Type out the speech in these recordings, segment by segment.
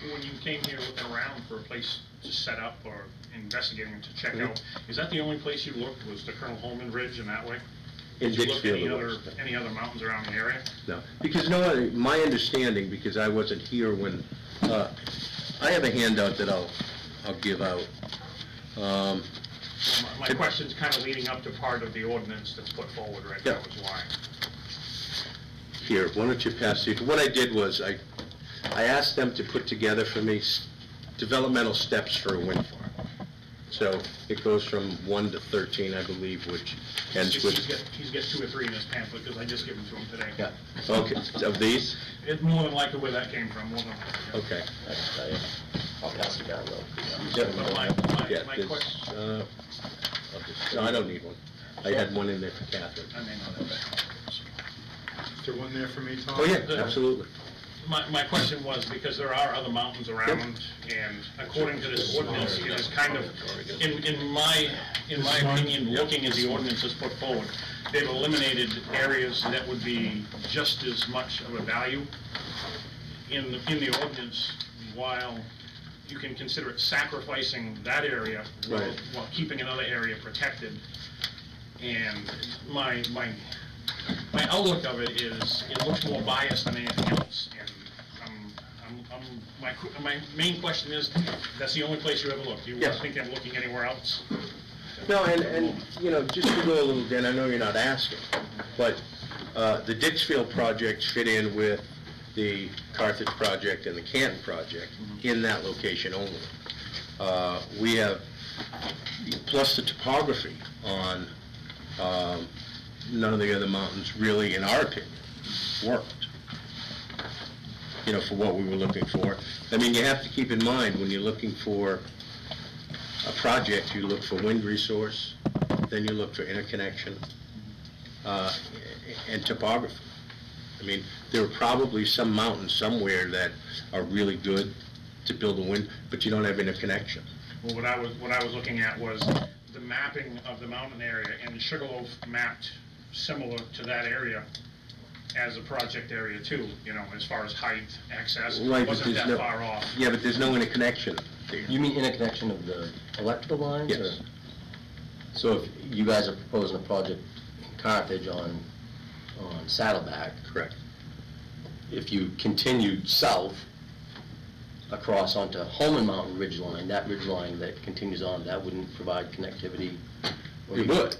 when you came here looking around for a place to set up or investigating to check out, is that the only place you looked, was the Col Holman Ridge and that way? In Did you look Dixfield, at any other mountains around the area? no, because my understanding, because I wasn't here when, I have a handout that I'll give out. My question's kind of leading up to part of the ordinance that's put forward right now, is why. Here, why don't you pass it? What I did was I asked them to put together for me developmental steps for a wind farm. So it goes from 1 to 13, I believe, which ends with... He's got 2 or 3 in his pamphlet, because I just gave them to him today. Yeah. Okay, of these? It's more than likely where that came from, more than... Okay. I'll pass it down though. Yep. But my question... No, I don't need one. I had one in there for Catherine. I may not have that. Is there one there for me, Tom? Oh, yeah, absolutely. My question was, because there are other mountains around, and according to this ordinance, it is kind of, in my opinion, looking at the ordinance that's put forward, they've eliminated areas that would be just as much of a value in the ordinance, while you can consider it sacrificing that area while keeping another area protected. And my outlook of it is, it looks more biased than anything else. And my main question is, that's the only place you ever looked. You weren't thinking of looking anywhere else? No, and you know, just to go a little bit, I know you're not asking, but the Dixfield projects fit in with the Carthage project and the Canton project in that location only. We have, plus the topography on none of the other mountains really, in our opinion, worked, you know, for what we were looking for. I mean, you have to keep in mind, when you're looking for a project, you look for wind resource, then you look for interconnection, and topography. I mean, there are probably some mountains somewhere that are really good to build a wind, but you don't have interconnection. Well, what I was looking at was the mapping of the mountain area, and Sugarloaf mapped similar to that area as a project area too, you know, as far as height, access, Right, wasn't that far off. Yeah, but there's no interconnection there. You mean interconnection of the electrical lines? Yes. Or? So if you guys are proposing a project in Carthage on Saddleback. Correct. If you continued south across onto Holman Mountain ridgeline, that ridgeline that continues on, that wouldn't provide connectivity? It would.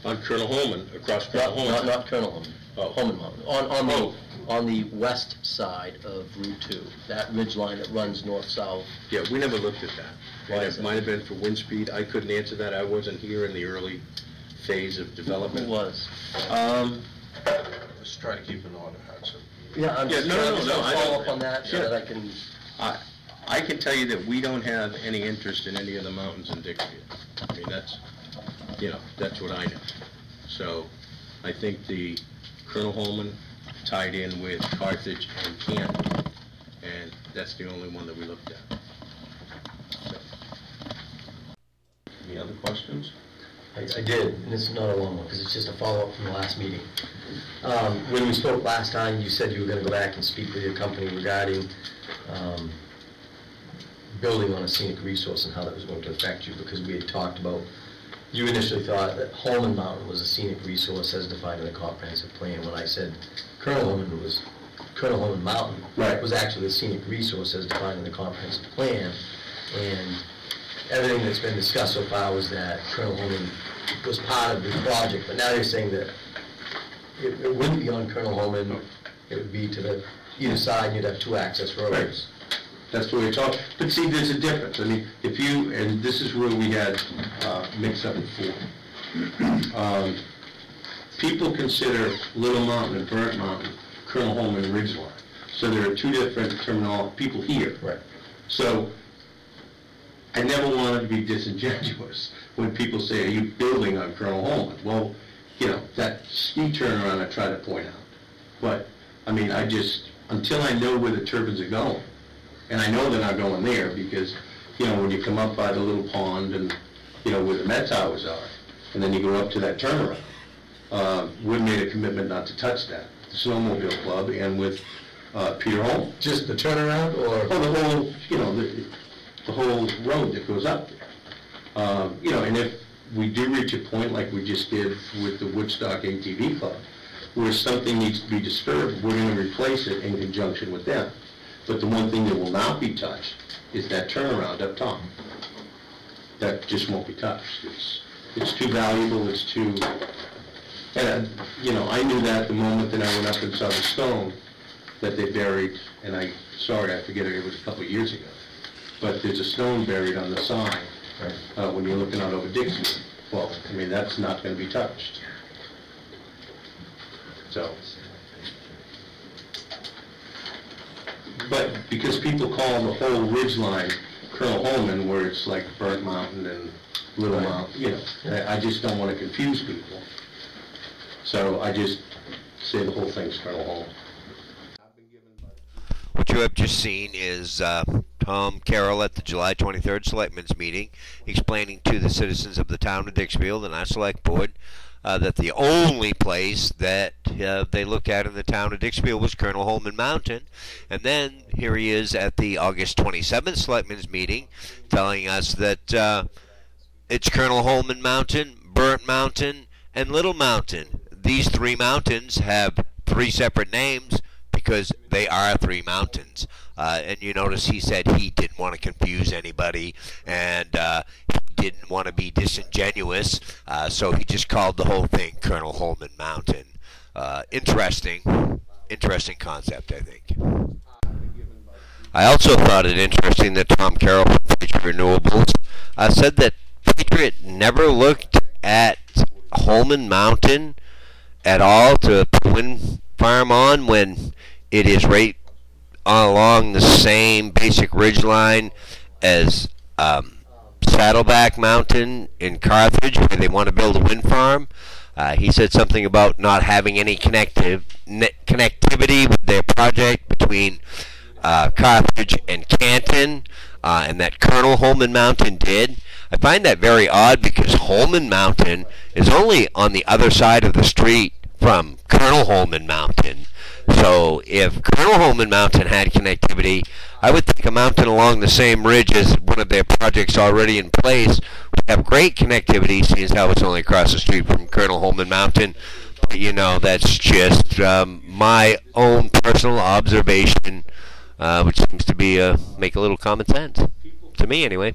On Col Holman, across Col Holman. Not Col Holman. Holman Mountain. On the west side of Route 2, that ridgeline that runs north-south. Yeah, we never looked at that. Why it might have been for wind speed. I couldn't answer that. I wasn't here in the early phase of development. It was. Let's try to keep an order, Hudson. Yeah, I'm just trying to follow up on that so Sure. that I can... I can tell you that we don't have any interest in any of the mountains in Dixfield. I mean, that's, you know, that's what I know. So I think the Col Holman tied in with Carthage and Canton, and that's the only one that we looked at. So. Any other questions? I did, and it's not a long one, because it's just a follow-up from the last meeting. When we spoke last time, you said you were going to go back and speak with your company regarding building on a scenic resource and how that was going to affect you, because we had talked about, you initially thought that Holman Mountain was a scenic resource as defined in the comprehensive plan. When I said Col Holman Mountain was actually a scenic resource as defined in the comprehensive plan, and everything that's been discussed so far was that Col Holman was part of the project, but now you're saying that it wouldn't be on Col Holman, it would be to the either side, and you'd have 2 access roads. Right. That's what we're talking. But see, there's a difference. I mean, if you, and this is where we had mix-up before. People consider Little Mountain and Burnt Mountain Col Holman Ridgeline. So there are 2 different terminology, people here. Right. So I never wanted to be disingenuous when people say, are you building on Col Holman? Well, you know, that ski turnaround I try to point out. But, I mean, I just, until I know where the turbines are going, and I know they're not going there because, you know, when you come up by the little pond and, you know, where the Met Towers are, and then you go up to that turnaround, we've made a commitment not to touch that. The Snowmobile Club and with Peter Holman. Just the turnaround, or? Oh, the whole, the whole road that goes up there. And if we do reach a point like we just did with the Woodstock ATV Club, where something needs to be disturbed, we're going to replace it in conjunction with them. But the one thing that will not be touched is that turnaround up top. That just won't be touched. It's too valuable, it's too... And, I knew that the moment that I went up and saw the stone that they buried, and I forget it was a couple of years ago, but there's a stone buried on the side when you're looking out over Dixfield. Well, that's not going to be touched. So, but because people call the whole ridgeline Col Holman, where it's like Burnt Mountain and Little Mountain, I just don't want to confuse people. So I just say the whole thing's Col Holman. What you have just seen is Tom Carrol at the July 23rd Selectmen's meeting explaining to the citizens of the town of Dixfield and our select board that the only place that they looked at in the town of Dixfield was Col Holman Mountain. And then here he is at the August 27th Selectmen's meeting telling us that it's Col Holman Mountain, Burnt Mountain, and Little Mountain. These three mountains have three separate names because they are three mountains. And you notice he said he didn't want to confuse anybody, and he didn't want to be disingenuous, so he just called the whole thing Col Holman Mountain. Interesting concept, I think. I also thought it interesting that Tom Carrol from Patriot Renewables said that Patriot never looked at Holman Mountain at all to put a wind farm on when it is right along the same basic ridge line as Saddleback Mountain in Carthage, where they want to build a wind farm. He said something about not having any connectivity with their project between Carthage and Canton, and that Col Holman Mountain did. I find that very odd because Holman Mountain is only on the other side of the street from Col Holman Mountain. So if Col Holman Mountain had connectivity, I would think a mountain along the same ridge as one of their projects already in place would have great connectivity, seeing as how it's only across the street from Col Holman Mountain. But, that's just my own personal observation, which seems to be make a little common sense. To me, anyway.